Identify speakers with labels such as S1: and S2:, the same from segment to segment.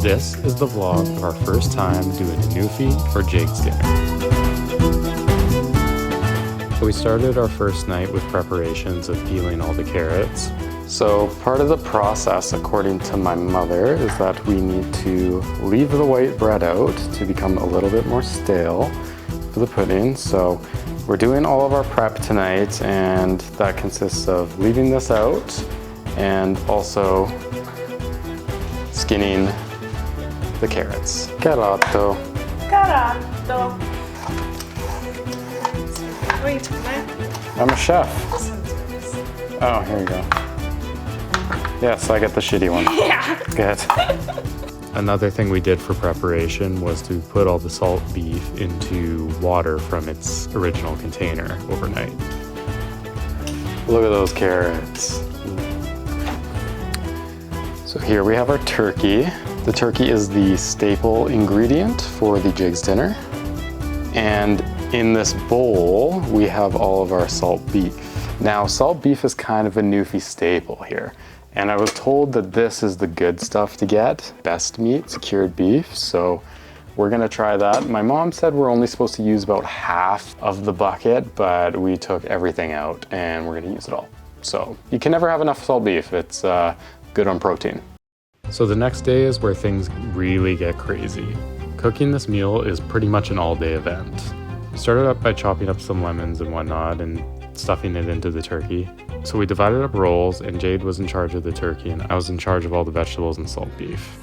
S1: This is the vlog of our first time doing a Newfie or Jiggs dinner. So we started our first night with preparations of peeling all the carrots. So part of the process, according to my mother, is that we need to leave the white bread out to become a little bit more stale for the pudding. So we're doing all of our prep tonight, and that consists of leaving this out and also skinning the carrots. Carato.
S2: Carato. Wait,
S1: I'm a chef. Oh, here you go. Yes, I get the shitty one.
S2: Yeah.
S1: Good. Another thing we did for preparation was to put all the salt beef into water from its original container overnight. Look at those carrots. So here we have our turkey. The turkey is the staple ingredient for the Jiggs dinner. And in this bowl, we have all of our salt beef. Now, salt beef is kind of a Newfie staple here. And I was told that this is the good stuff to get, best meat, cured beef. So we're gonna try that. My mom said we're only supposed to use about half of the bucket, but we took everything out and we're gonna use it all. So you can never have enough salt beef. It's good on protein. So the next day is where things really get crazy. Cooking this meal is pretty much an all-day event. We started up by chopping up some lemons and whatnot and stuffing it into the turkey. So we divided up roles, and Jade was in charge of the turkey and I was in charge of all the vegetables and salt beef.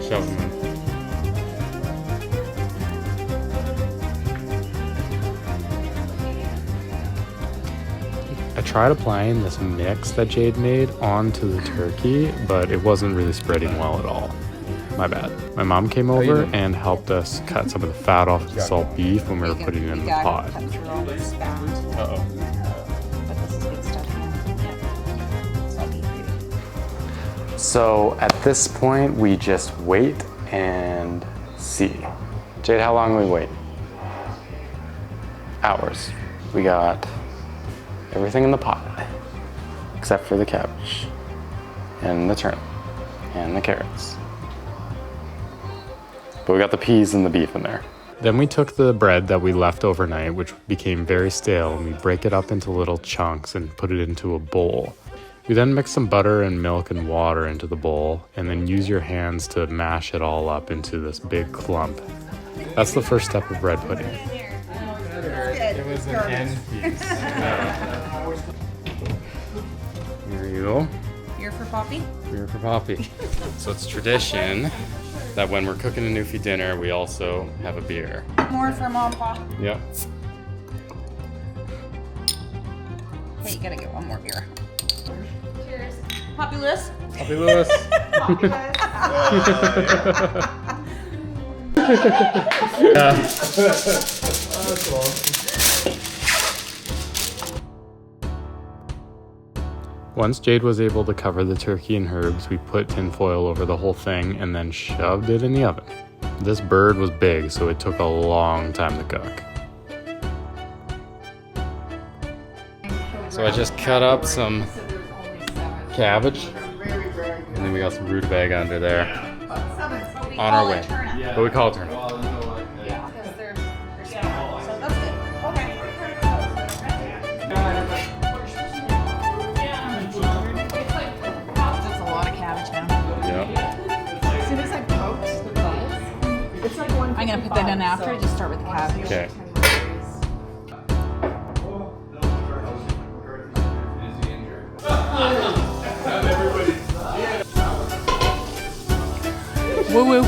S1: Shove them in. I tried applying this mix that Jade made onto the turkey, but it wasn't really spreading well at all. My bad. My mom came over and helped us cut some of the fat off the salt beef when we were putting it in the pot. Uh-oh. So at this point, we just wait and see. Jade, how long will we wait? Hours. We got everything in the pot, except for the cabbage, and the turnip, and the carrots. But we got the peas and the beef in there. Then we took the bread that we left overnight, which became very stale, and we break it up into little chunks and put it into a bowl. We then mix some butter and milk and water into the bowl, and then use your hands to mash it all up into this big clump. That's the first step of bread pudding. It was an end piece. Here you go.
S2: Beer for Poppy?
S1: Beer for Poppy. So it's tradition that when we're cooking a Newfie dinner, we also have a beer.
S2: More for Mom, Pop.
S1: Yep.
S2: Hey, you gotta get one more beer. Cheers. Poppy Lewis.
S1: Poppy Lewis.
S2: Poppy Lewis.
S1: That's awesome. Once Jade was able to cover the turkey and herbs, we put tin foil over the whole thing and then shoved it in the oven. This bird was big, so it took a long time to cook. So I just cut up some cabbage, and then we got some rutabaga under there. On our way. But we call it turnip.
S2: I'm gonna put that in after. Just start with the cabbage.
S1: Okay.
S2: Woo woo.
S3: Is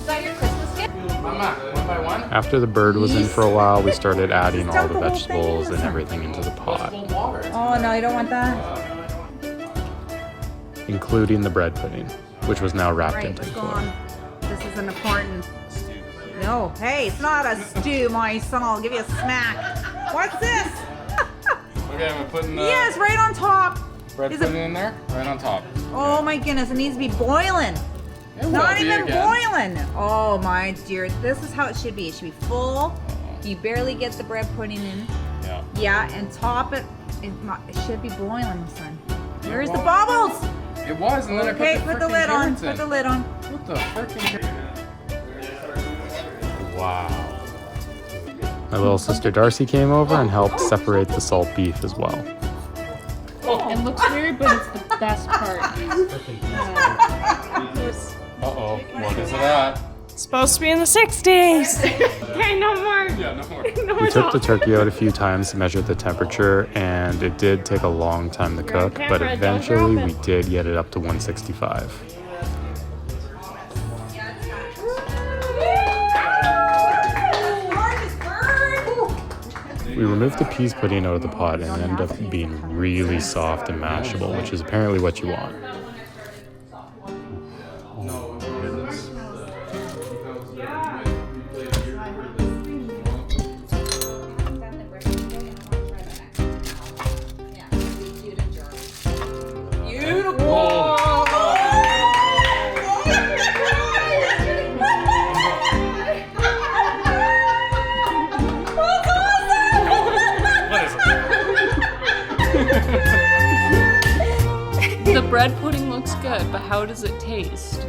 S3: that your Christmas gift?
S1: Mama, one by one. After the bird was in for a while, we started adding all the vegetables and everything into the pot,
S2: Oh no, you don't want that.
S1: including the bread pudding, which was now wrapped
S2: Right,
S1: in tin
S2: go
S1: foil.
S2: on. This is an important. No, hey, it's not a stew, my son. I'll give you a smack. What's this?
S1: Okay, we're putting the
S2: Yes, right on top.
S1: bread
S2: Is
S1: pudding
S2: it?
S1: in there, right on top.
S2: Oh my goodness, it needs to be boiling.
S1: It will
S2: Not
S1: be
S2: even
S1: again.
S2: boiling. Oh my dear, this is how it should be. It should be full. You barely get the bread pudding in.
S1: Yeah.
S2: Yeah, and top it. It should be boiling, son. Where's the bubbles?
S1: It was, and then
S2: Okay, put the lid on. Put the lid on.
S1: What the frickin'? Wow. My little sister Darcy came over and helped separate the salt beef as well.
S3: It looks weird, but it's the best part.
S1: Uh-oh, what is it at?
S3: It's supposed to be in the 60s. Okay, no more.
S1: Yeah, no more.
S3: No more
S1: We took the
S3: talk.
S1: turkey out a few times to measure the temperature, and it did take a long time to cook, but
S3: camera, don't
S1: eventually
S3: drop
S1: we
S3: it.
S1: did get it up to 165. We removed the peas pudding out of the pot and it ended up being really soft and mashable, which is apparently what you want.
S3: The bread pudding looks good, but how does it taste?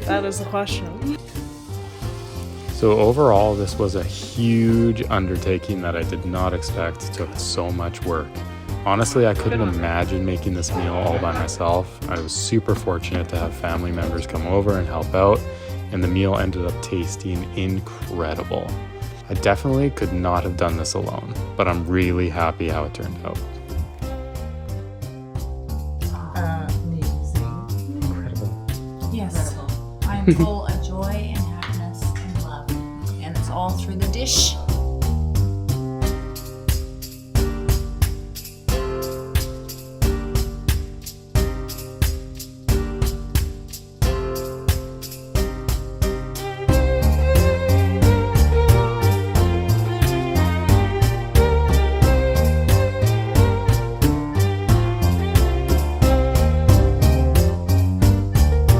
S3: That is the question.
S1: So overall, this was a huge undertaking that I did not expect took so much work. Honestly, I couldn't imagine making this meal all by myself. I was super fortunate to have family members come over and help out, and the meal ended up tasting incredible. I definitely could not have done this alone, but I'm really happy how it turned out.
S4: Amazing.
S1: Incredible.
S4: Yes. I am full of joy and happiness and love. And it's all through the dish.